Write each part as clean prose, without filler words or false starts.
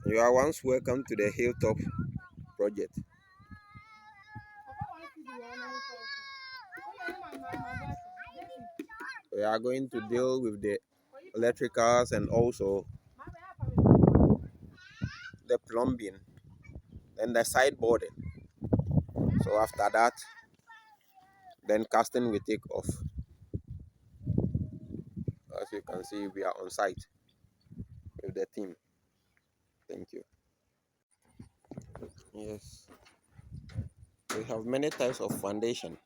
You are once welcome to the Hilltop project. We are going to deal with the electricals and also the plumbing and the sideboarding. So after that, then casting will take off. As you can see, we are on site with the team. Thank you. Yes, we have many types of foundation,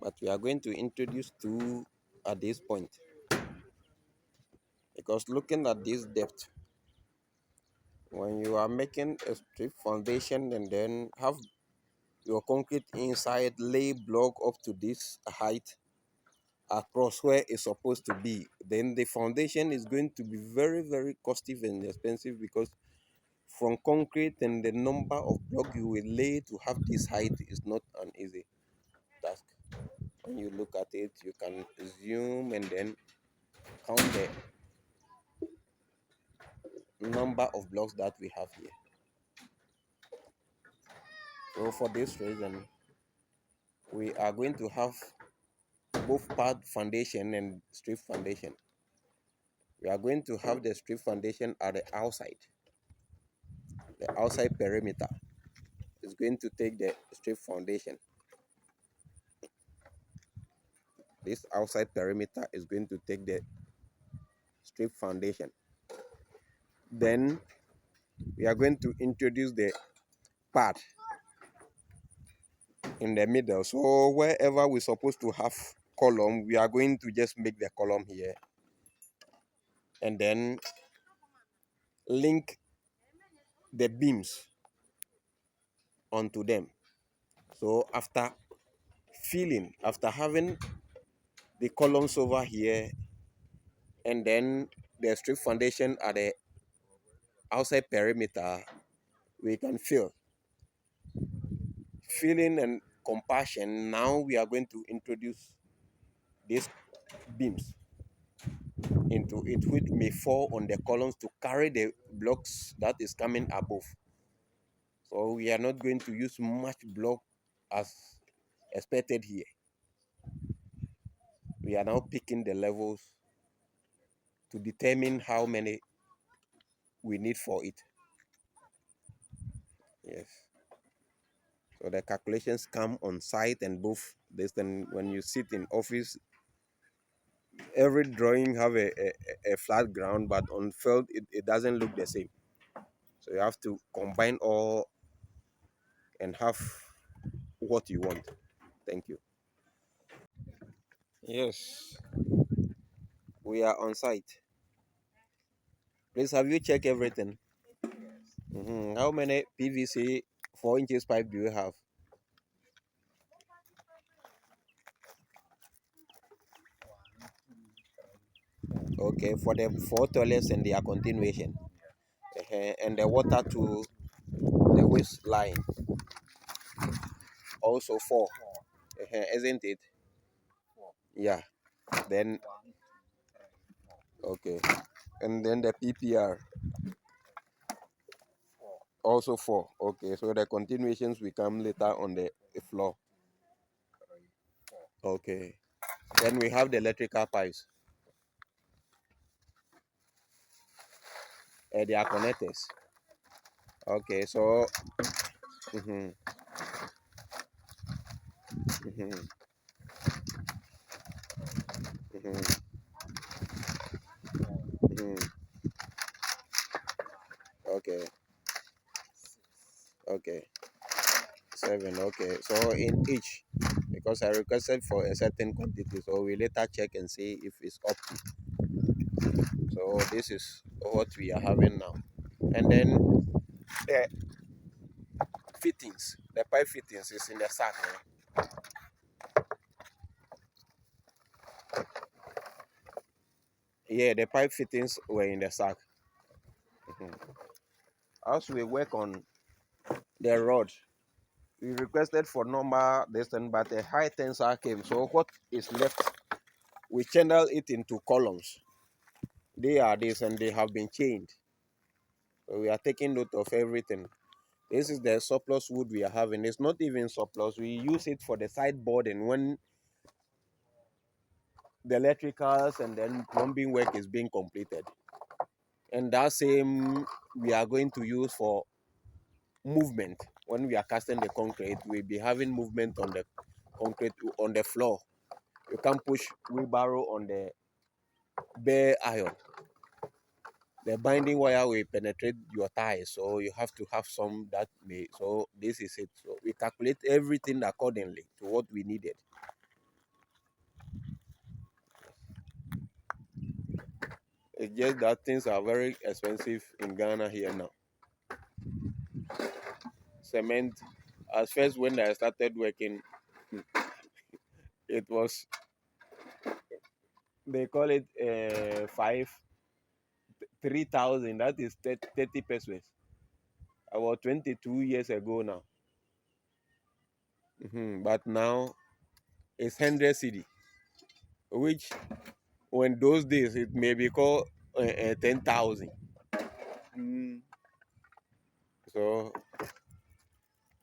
but we are going to introduce two at this point because looking at this depth, when you are making a strip foundation and then have your concrete inside lay block up to this height across where it's supposed to be, then the foundation is going to be very, very costly and expensive because from concrete and the number of block you will lay to have this height is not an easy task. When you look at it, you can zoom and then count the number of blocks that we have here. So for this reason, we are going to have both pad foundation and strip foundation. We are going to have the strip foundation at the outside perimeter is going to take the strip foundation. This outside perimeter is going to take the strip foundation. Then we are going to introduce the pad in the middle. So wherever we're supposed to have column, we are going to just make the column here and then link the beams onto them. So after after having the columns over here and then the strip foundation at the outside perimeter, we can filling and compassion. Now we are going to introduce these beams into it, which may fall on the columns to carry the blocks that is coming above. So we are not going to use much block as expected here. We are now picking the levels to determine how many we need for it. Yes. So the calculations come on site and both this. Then when you sit in office, every drawing have a flat ground, but on field it doesn't look the same. So you have to combine all and have what you want. Thank you. Yes, we are on site. Please, have you checked everything? How many PVC 4 inches pipe do you have? Okay, for the four toilets and their continuation. And the water to the waste line. Also four. Isn't it? Yeah. Then okay. And then the PPR. Also four. Okay. So the continuations will come later on the floor. Okay. Then we have the electrical pipes. They are connectors. Okay. So. Mhm, mhm, mhm, mhm. Okay. Okay. Seven. Okay. So in each, because I requested for a certain quantity, so we later check and see if it's up. So this is what we are having now. And then the fittings, the pipe fittings is in the sack. Yeah, the pipe fittings were in the sack. Mhm. As we work on the rod, we requested for normal distance, but a high tensor came. So what is left, we channel it into columns. They are this and they have been chained. So we are taking note of everything. This is the surplus wood we are having. It's not even surplus. We use it for the sideboarding when the electricals and then plumbing work is being completed. And that same we are going to use for movement. When we are casting the concrete, we'll be having movement on the concrete on the floor. You can't push wheelbarrow on the bare iron. The binding wire will penetrate your thighs, so you have to have some that may. So this is it. So we calculate everything accordingly to what we needed. It's just that things are very expensive in Ghana here now. Cement, at first when I started working, it was, they call it 3,000. That is 30 pesos. About 22 years ago now. But now it's 100 cedi, which when those days it may be called 10,000. Mm. So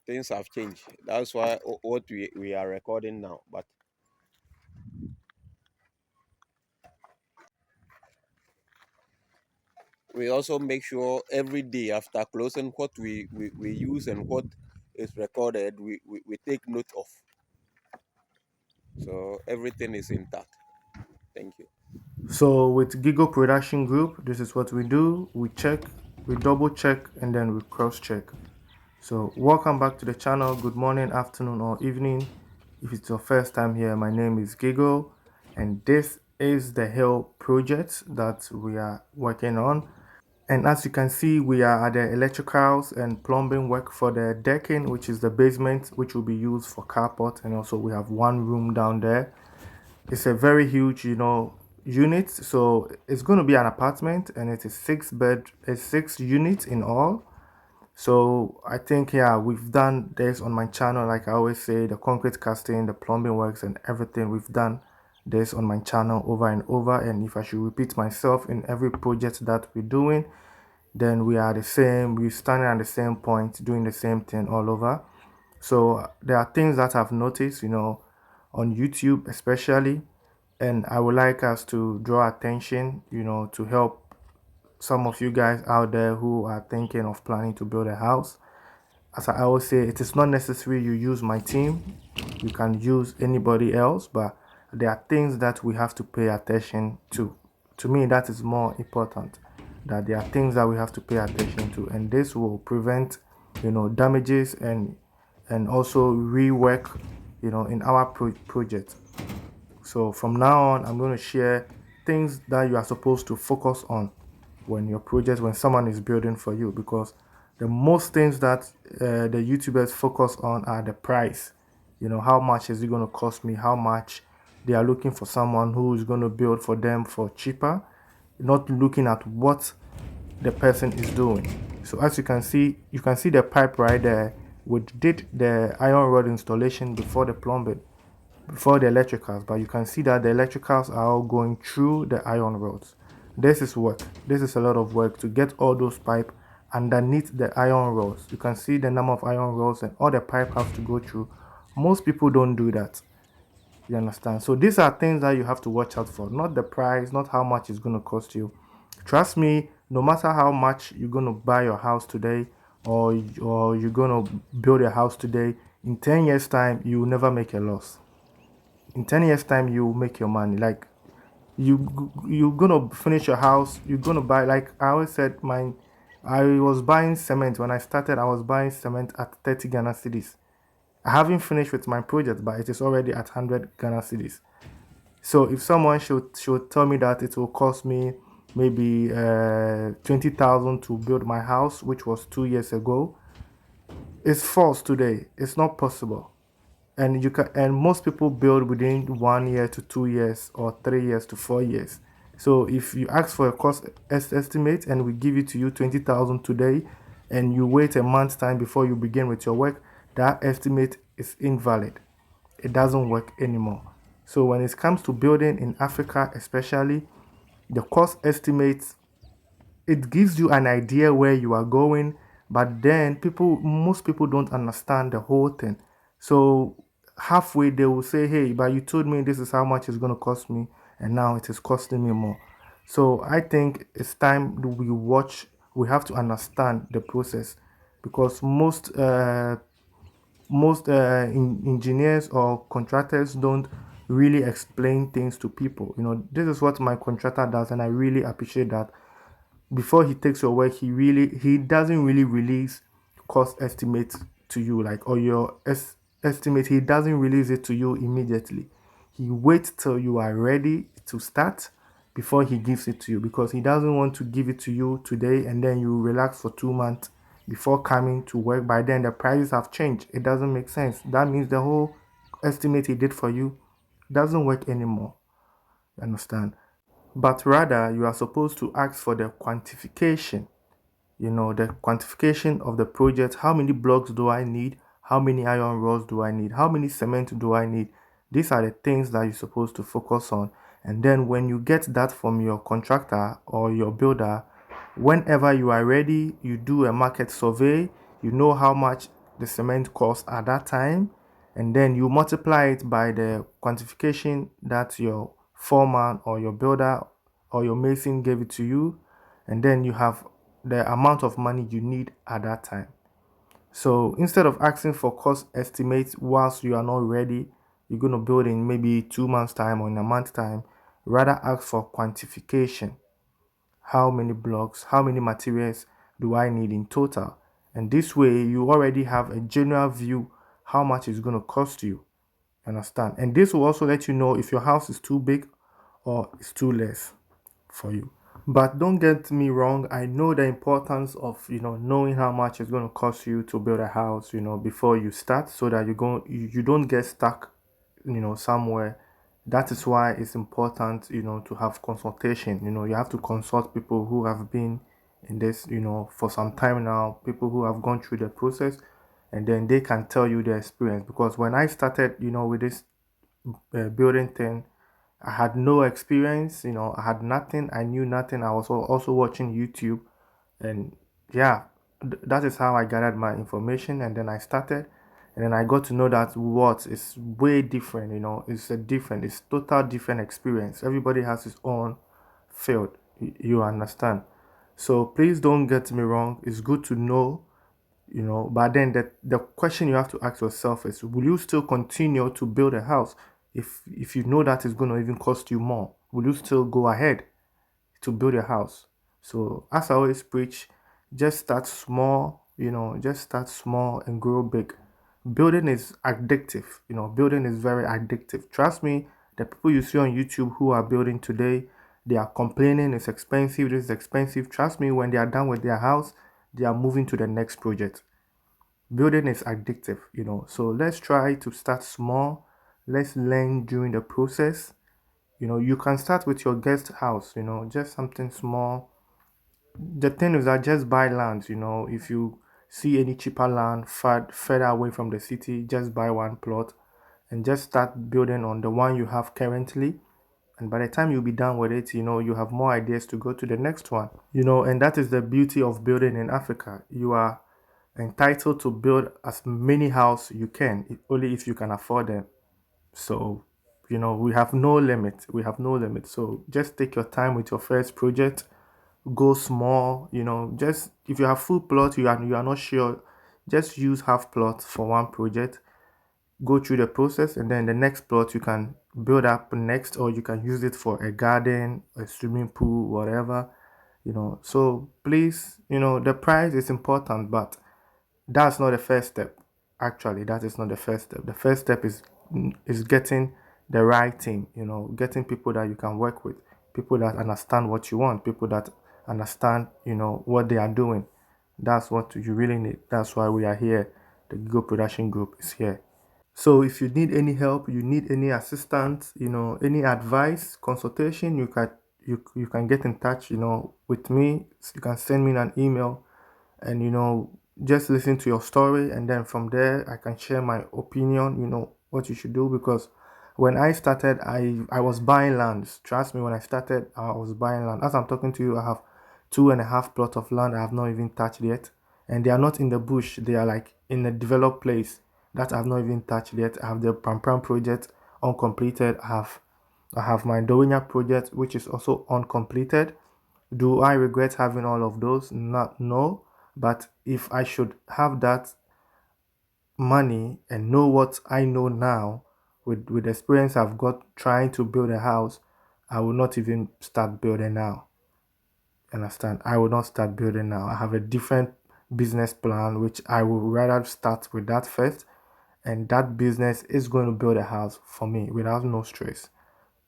things have changed. That's why what we are recording now. But we also make sure every day after closing what we use and what is recorded, we take note of. So everything is intact. Thank you. So with Gigo Production Group, this is what we do. We check, we double check, and then we cross check. So welcome back to the channel. Good morning, afternoon, or evening. If it's your first time here, my name is Gigo, and this is the Hill project that we are working on. And as you can see, we are at the electricals and plumbing work for the decking, which is the basement, which will be used for carport. And also we have one room down there. It's a very huge, unit. So it's going to be an apartment, and it is six units in all. So I think, yeah, we've done this on my channel. Like I always say, the concrete casting, the plumbing works, and everything, we've done this on my channel over and over. And if I should repeat myself in every project that we're doing, then we are the same. We're standing at the same point, doing the same thing all over. So there are things that I've noticed, on YouTube especially, and I would like us to draw attention, to help some of you guys out there who are thinking of planning to build a house. As I always say, it is not necessary you use my team. You can use anybody else, but there are things that we have to pay attention to. To me, that is more important. That there are things that we have to pay attention to, and this will prevent, damages and also rework, in our project. So from now on, I'm going to share things that you are supposed to focus on when someone is building for you, because the most things that the YouTubers focus on are the price. How much is it going to cost me? How much they are looking for someone who is going to build for them for cheaper, not looking at what the person is doing. So as you can see the pipe right there. We did the iron rod installation before the plumbing, before the electricals, but you can see that the electricals are all going through the iron rods. This is work. This is a lot of work to get all those pipe underneath the iron rods. You can see the number of iron rods and all the pipe has to go through. Most people don't do that. You understand? So these are things that you have to watch out for, not the price, not how much it's going to cost you. Trust me, no matter how much you're going to buy your house today, or you're going to build a house today, in 10 years time you will never make a loss. In 10 years time you will make your money. Like, you're gonna finish your house, you're gonna buy, like I always said, I was buying cement. When I started, I was buying cement at 30 Ghana cedis. I haven't finished with my project, but it is already at 100 Ghana cedis. So if someone should tell me that it will cost me maybe 20,000 to build my house, which was 2 years ago, it's false today. It's not possible. And most people build within 1 year to 2 years, or 3 years to 4 years. So if you ask for a cost estimate and we give it to you 20,000 today, and you wait a month's time before you begin with your work, that estimate is invalid. It doesn't work anymore. So when it comes to building in Africa especially, the cost estimates it gives you an idea where you are going, but then most people don't understand the whole thing. So halfway they will say, hey, but you told me this is how much it's going to cost me, and now it is costing me more. So I think it's time that we have to understand the process, because most engineers or contractors don't really explain things to people. This is what my contractor does, and I really appreciate that. Before he takes your work, he doesn't really release cost estimates to you, like, or your estimate. He doesn't release it to you immediately. He waits till you are ready to start before he gives it to you, because he doesn't want to give it to you today and then you relax for 2 months before coming to work. By then the prices have changed. It doesn't make sense. That means the whole estimate he did for you doesn't work anymore. You understand? But rather, you are supposed to ask for the quantification, the quantification of the project. How many blocks do I need? How many iron rods do I need? How many cement do I need? These are the things that you're supposed to focus on. And then when you get that from your contractor or your builder, whenever you are ready, you do a market survey. You know how much the cement costs at that time, and then you multiply it by the quantification that your foreman or your builder or your mason gave it to you, and then you have the amount of money you need at that time. So instead of asking for cost estimates whilst you are not ready, you're going to build in maybe 2 months time or in a month time, rather ask for quantification. How many blocks, how many materials do I need in total? And this way you already have a general view how much it's going to cost you. Understand? And this will also let you know if your house is too big or it's too less for you. But don't get me wrong, I know the importance of knowing how much it's going to cost you to build a house, before you start, so that you don't get stuck, somewhere. That is why it's important, to have consultation. You have to consult people who have been in this, for some time now, people who have gone through the process, and then they can tell you their experience. Because when I started, with this building thing, I had no experience. I had nothing. I knew nothing. I was also watching YouTube, and yeah, that is how I gathered my information. And then I started, and then I got to know that what is way different. It's total different experience. Everybody has his own field. You understand? So please don't get me wrong. It's good to know, but then the question you have to ask yourself is, will you still continue to build a house if you know that it's going to even cost you more? Will you still go ahead to build a house? So as I always preach, just start small. Just start small and grow big. Building is addictive. Building is very addictive. Trust me, the people you see on YouTube who are building today, they are complaining it's expensive, this is expensive. Trust me, when they are done with their house, they are moving to the next project. Building is addictive. So let's try to start small. Let's learn during the process. You can start with your guest house, just something small. The thing is that just buy land. If you see any cheaper land further away from the city, just buy one plot and just start building on the one you have currently. And by the time you'll be done with it, you have more ideas to go to the next one. And that is the beauty of building in Africa. You are entitled to build as many houses you can, only if you can afford them. So, we have no limit. We have no limit. So just take your time with your first project. Go small. Just if you have full plot, you are not sure, just use half plot for one project. Go through the process, and then the next plot you can build up next, or you can use it for a garden, a swimming pool, whatever. So please, the price is important, but that's not the first step. Actually, that is not the first step. The first step is getting the right team. Getting people that you can work with, people that understand what you want, people that understand what they are doing. That's what you really need. That's why we are here. The Gigo Production Group is here. So if you need any help, you need any assistance, any advice, consultation, you can get in touch, with me. You can send me an email, and just listen to your story, and then from there I can share my opinion, what you should do. Because when I started, I was buying lands. Trust me, when I started, I was buying land. As I'm talking to you, I have 2.5 plot of land I have not even touched yet. And they are not in the bush, they are like in a developed place that I have not even touched yet. I have the Pram Pram project uncompleted. I have my Dowinya project, which is also uncompleted. Do I regret having all of those? Not, no. But if I should have that money and know what I know now with the experience I've got trying to build a house, I will not even start building now. Understand? I will not start building now. I have a different business plan, which I will rather start with that first. And that business is going to build a house for me without no stress.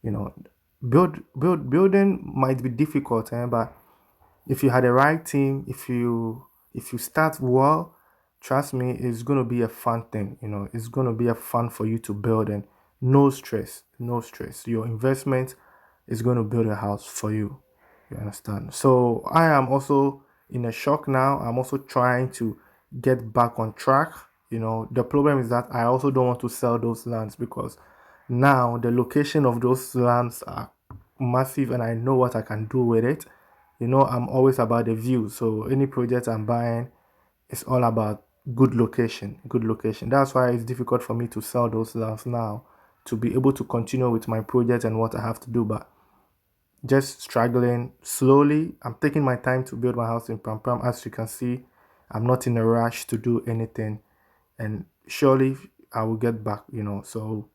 You know, building might be difficult, but if you had the right team, if you start well, trust me, it's gonna be a fun thing. It's gonna be a fun for you to build, and no stress, no stress. Your investment is gonna build a house for you. You understand? So I am also in a shock now. I'm also trying to get back on track. The problem is that I also don't want to sell those lands because now the location of those lands are massive and I know what I can do with it. I'm always about the view. So any project I'm buying is all about good location, good location. That's why it's difficult for me to sell those lands now to be able to continue with my project and what I have to do. But just struggling slowly. I'm taking my time to build my house in Pram Pram. As you can see, I'm not in a rush to do anything. And surely I will get back. So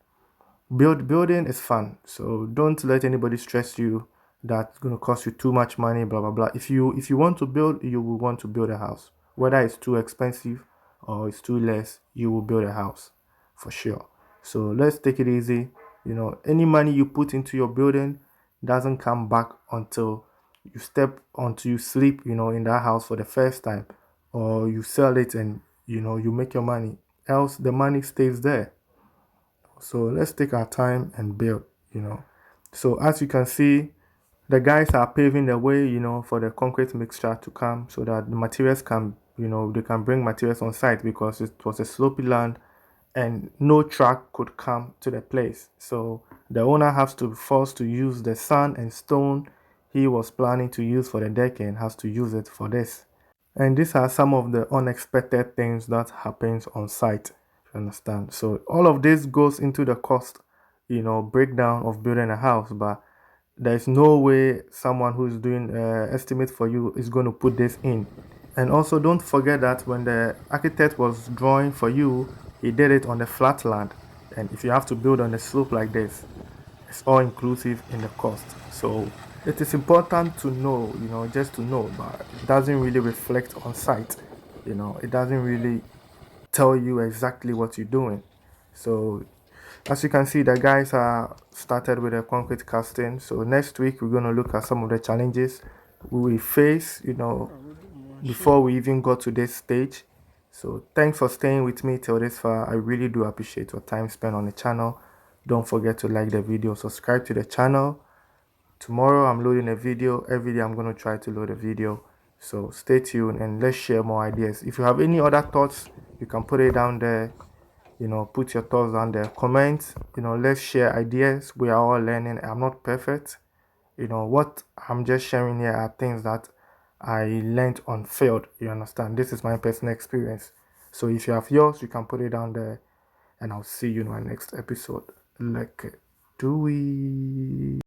building is fun, so don't let anybody stress you that's going to cost you too much money, blah blah blah. If you want to build, you will want to build a house, whether it's too expensive or it's too less, you will build a house for sure. So let's take it easy. Any money you put into your building doesn't come back until you sleep in that house for the first time, or you sell it and you make your money, else the money stays there. So let's take our time and build. So as you can see, the guys are paving the way, for the concrete mixture to come so that the materials they can bring materials on site because it was a slopy land and no truck could come to the place. So the owner has to force to use the sand and stone he was planning to use for the decking, has to use it for this. And these are some of the unexpected things that happens on site. You understand? So all of this goes into the cost, breakdown of building a house. But there's no way someone who's doing estimate for you is going to put this in. And also don't forget that when the architect was drawing for you, he did it on the flat land. And if you have to build on a slope like this, it's all inclusive in the cost. So it is important to know, just to know, but it doesn't really reflect on site. It doesn't really tell you exactly what you're doing. So as you can see, the guys are started with a concrete casting. So next week we're gonna look at some of the challenges we will face, before we even got to this stage. So thanks for staying with me till this far. I really do appreciate your time spent on the channel. Don't forget to like the video, subscribe to the channel. Tomorrow I'm loading a video. Every day I'm going to try to load a video. So stay tuned and let's share more ideas. If you have any other thoughts, you can put it down there. Put your thoughts down there. Comment. Let's share ideas. We are all learning. I'm not perfect. What I'm just sharing here are things that I learned on field. You understand? This is my personal experience. So if you have yours, you can put it down there, and I'll see you in my next episode. Like, do we?